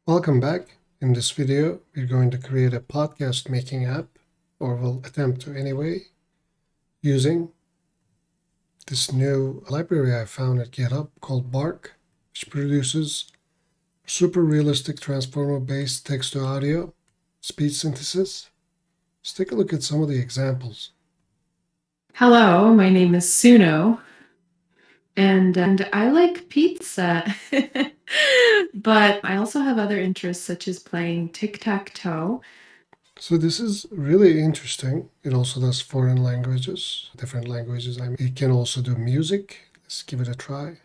Welcome back. In this video, we're going to create a podcast making app, or we'll attempt to anyway, using this new library I found at GitHub called Bark, which produces super realistic transformer-based text-to-audio speech synthesis. Let's take a look at some of the examples. Hello, my name is Suno, and I like pizza. But I also have other interests such as playing tic-tac-toe. So this is really interesting. It also does foreign languages, different languages. It can also do music. Let's give it a try.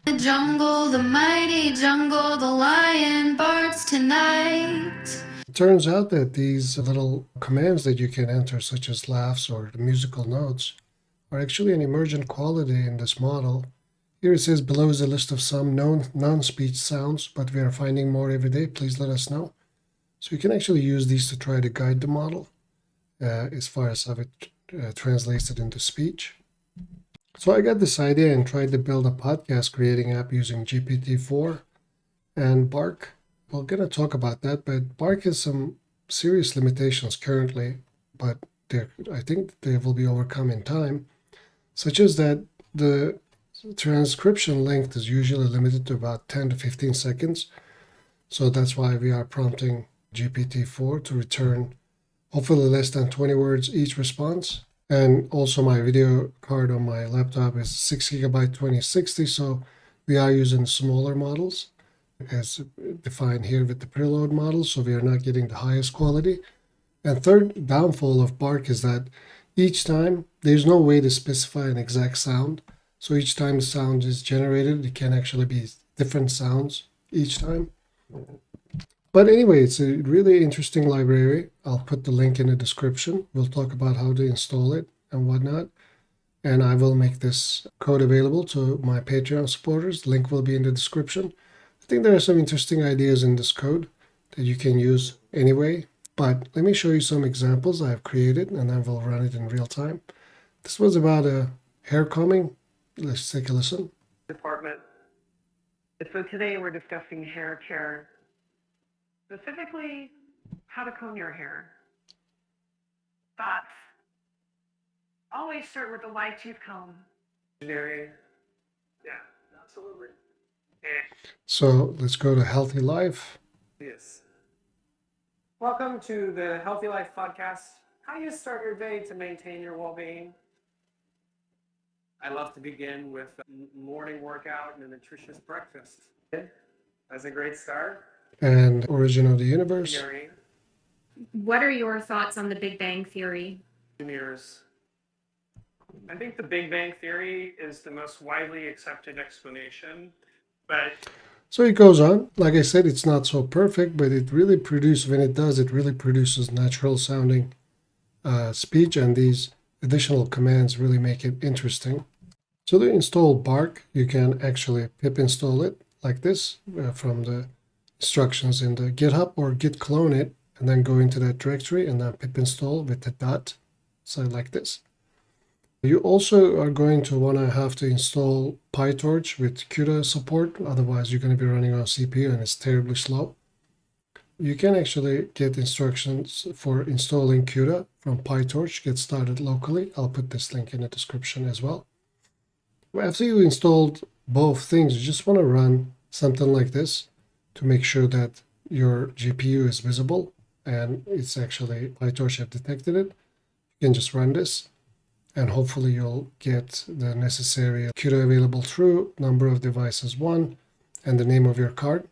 The jungle, the mighty jungle, the lion barks tonight. It turns out that these little commands that you can enter, such as laughs or the musical notes, are actually an emergent quality in this model. Here it says below is a list of some known non-speech sounds, but we are finding more every day. Please let us know. So you can actually use these to try to guide the model as far as how it translates it into speech. So I got this idea and tried to build a podcast creating app using GPT-4 and Bark. We're going to talk about that, but Bark has some serious limitations currently, but I think they will be overcome in time, such as that the transcription length is usually limited to about 10 to 15 seconds. So that's why we are prompting GPT-4 to return hopefully less than 20 words each response. And also my video card on my laptop is 6 GB 2060, so we are using smaller models as defined here with the preload model, so we are not getting the highest quality. And third downfall of Bark is that each time there's no way to specify an exact sound. So each time the sound is generated, it can actually be different sounds each time. But anyway, it's a really interesting library. I'll put the link in the description. We'll talk about how to install it and whatnot. And I will make this code available to my Patreon supporters. The link will be in the description. I think there are some interesting ideas in this code that you can use anyway. But let me show you some examples I've created, and then we'll run it in real time. This was about a hair combing. Let's take a listen. Department. So today we're discussing hair care, specifically how to comb your hair. Thoughts? Always start with a wide tooth comb. Engineering. Yeah, absolutely. So let's go to Healthy Life. Yes. Welcome to the Healthy Life podcast. How you start your day to maintain your well-being. I love to begin with a morning workout and a nutritious breakfast. That's a great start. And Origin of the Universe. Engineering. What are your thoughts on the Big Bang Theory? Engineers. I think the Big Bang Theory is the most widely accepted explanation, but So it goes on. Like I said, it's not so perfect, but it really produces, when it does, it really produces natural sounding speech, and these additional commands really make it interesting. So to install Bark, you can actually pip install it like this from the instructions in the GitHub, or git clone it and then go into that directory and then pip install with the dot. So like this. You also are going to want to have to install Pytorch with cuda support. Otherwise, you're going to be running on CPU and it's terribly slow. You can actually get instructions for installing cuda from Pytorch. Get started locally. I'll put this link in the description as well. After you installed both things, you just want to run something like this to make sure that your GPU is visible and it's actually Pytorch have detected it. You can just run this, and hopefully you'll get the necessary cuda available true, number of devices 1, and the name of your card.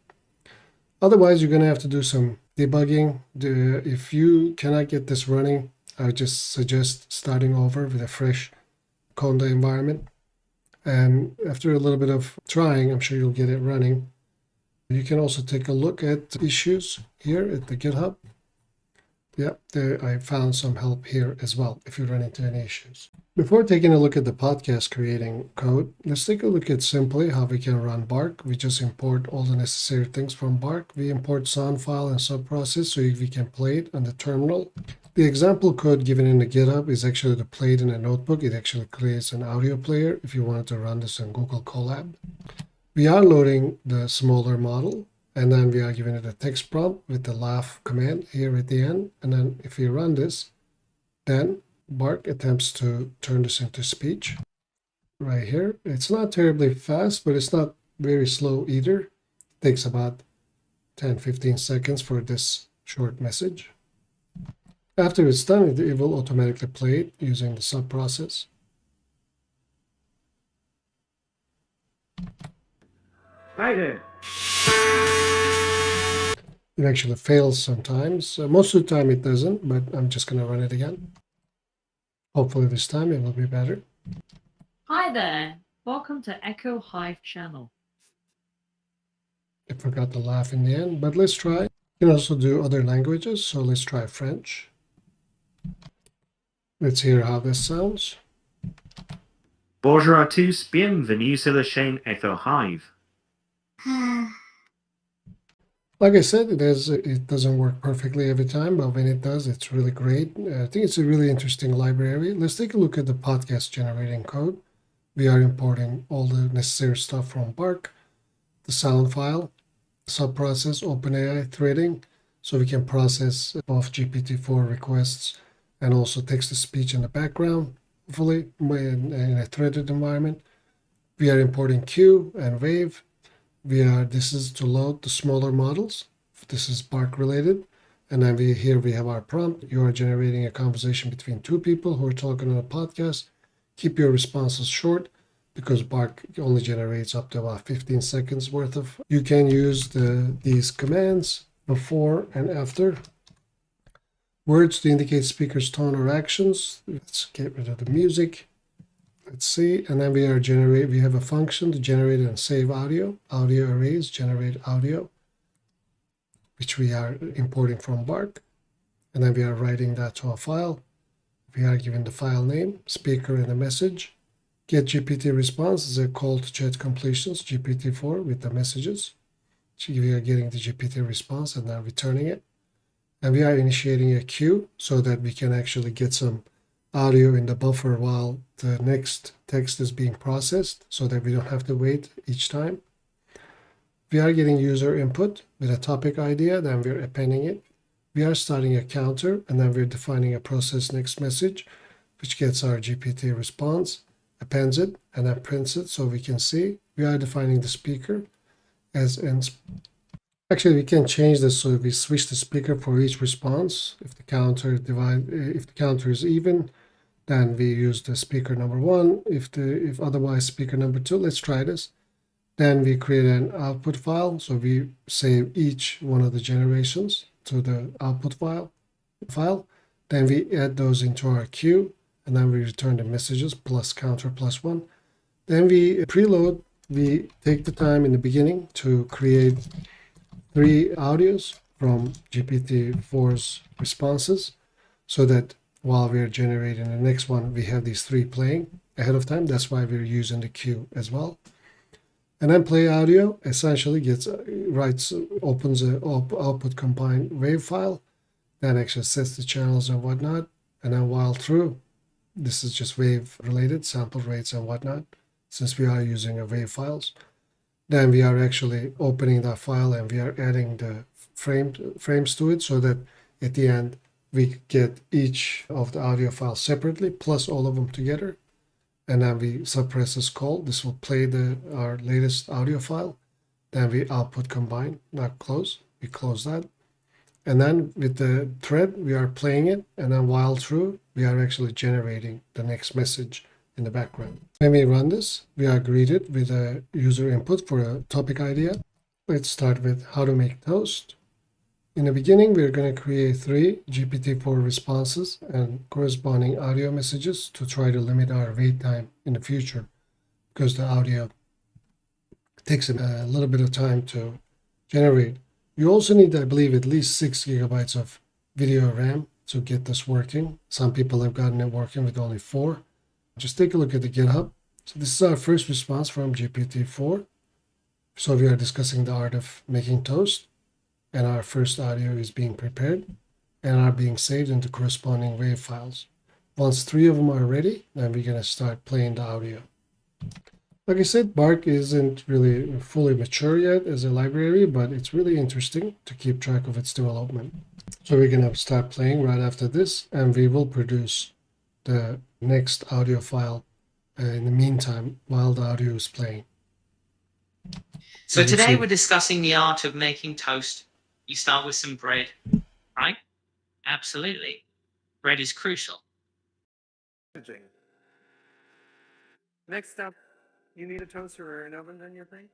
Otherwise, you're going to have to do some debugging. If you cannot get this running, I would just suggest starting over with a fresh Conda environment. And after a little bit of trying, I'm sure you'll get it running. You can also take a look at issues here at the GitHub. Yeah, I found some help here as well if you run into any issues. Before taking a look at the podcast creating code, let's take a look at simply how we can run Bark. We just import all the necessary things from Bark. We import sound file and subprocess so we can play it on the terminal. The example code given in the GitHub is actually to play it in a notebook. It actually creates an audio player if you wanted to run this in Google Colab. We are loading the smaller model, and then we are giving it a text prompt with the laugh command here at the end. And then if we run this, then Bark attempts to turn this into speech right here. It's not terribly fast, but it's not very slow either. It takes about 10-15 seconds for this short message. After it's done, it will automatically play it using the sub process. Hi there. It actually fails sometimes. Most of the time it doesn't, but I'm just going to run it again. Hopefully this time it will be better. Hi there, welcome to Echo Hive channel. I forgot the laugh in the end, but let's try. You can also do other languages, so let's try French. Let's hear how this sounds. Bonjour à tous, bienvenue sur la chaîne Echo Hive. Like I said, it doesn't work perfectly every time, but when it does, it's really great. I think it's a really interesting library. Let's take a look at the podcast generating code. We are importing all the necessary stuff from Bark, the sound file, subprocess, OpenAI threading, so we can process both GPT-4 requests and also text-to-speech in the background, hopefully in a threaded environment. We are importing Q and Wave. This is to load the smaller models. This is Bark related. And then here we have our prompt. You are generating a conversation between two people who are talking on a podcast. Keep your responses short because Bark only generates up to about 15 seconds worth of. You can use these commands before and after. Words to indicate speaker's tone or actions. Let's get rid of the music. Let's see, and then we have a function to generate and save audio. Audio arrays generate audio, which we are importing from Bark. And then we are writing that to a file. We are giving the file name, speaker, and a message. Get GPT response is a call to chat completions, GPT-4 with the messages. So we are getting the GPT response and then returning it. And we are initiating a queue so that we can actually get some audio in the buffer while the next text is being processed so that we don't have to wait each time. We are getting user input with a topic idea, then we're appending it. We are starting a counter, and then we're defining a process next message, which gets our GPT response, appends it, and then prints it so we can see. We are defining the speaker as ends. Actually, we can change this so we switch the speaker for each response. If the counter is even, then we use the speaker number 1. If otherwise speaker number 2. Let's try this. Then we create an output file. So we save each one of the generations to the output file. Then we add those into our queue, and then we return the messages plus counter plus 1. Then we preload. We take the time in the beginning to create 3 audios from GPT-4's responses so that while we're generating the next one, we have these 3 playing ahead of time. That's why we're using the queue as well. And then play audio essentially opens a output combined wave file that actually sets the channels and whatnot. And then while through, this is just wave related, sample rates and whatnot, since we are using a wave files. Then we are actually opening that file and we are adding the frames to it so that at the end we get each of the audio files separately plus all of them together. And then we subprocess call. This will play our latest audio file. Then we output combine, not close. We close that. And then with the thread, we are playing it. And then while through, we are actually generating the next message in the background. When we run this, we are greeted with a user input for a topic idea. Let's start with how to make toast. In the beginning, we're going to create 3 GPT-4 responses and corresponding audio messages to try to limit our wait time in the future because the audio takes a little bit of time to generate. You also need, I believe, at least 6 gigabytes of video RAM to get this working. Some people have gotten it working with only 4. Just take a look at the GitHub. So this is our first response from GPT-4. So we are discussing the art of making toast, and our first audio is being prepared and are being saved into corresponding wave files. Once 3 of them are ready, then we're going to start playing the audio. Like I said, Bark isn't really fully mature yet as a library, but it's really interesting to keep track of its development. So we're going to start playing right after this, and we will produce the next audio file in the meantime while the audio is playing. So As you today see. we're discussing the art of making toast. You start with some bread, right? Absolutely. Bread is crucial. Next up, you need a toaster or an oven in your thing?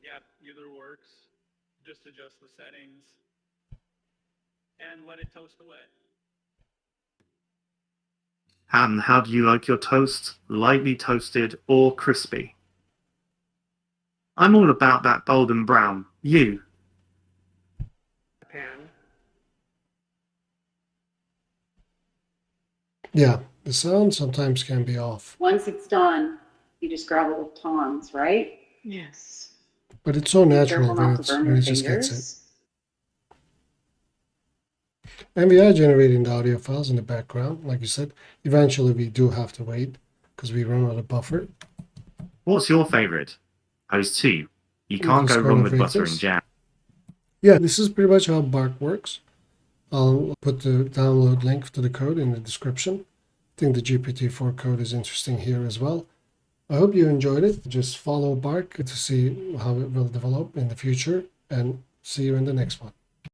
Yeah, either works. Just adjust the settings and let it toast away. And how do you like your toast? Lightly toasted or crispy? I'm all about that golden brown. You? Pan. Yeah, the sound sometimes can be off, Once it's done, you just grab it with tongs, right? Yes. but it's so Be natural careful not to burn when your it just gets it. fingers. And we are generating the audio files in the background. Like you said, eventually we do have to wait because we run out of buffer. What's your favorite? Those two. You can't Just go wrong gonna with rate butter this. and jam. Yeah, this is pretty much how Bark works. I'll put the download link to the code in the description. I think the GPT-4 code is interesting here as well. I hope you enjoyed it. Just follow Bark to see how it will develop in the future, and see you in the next one.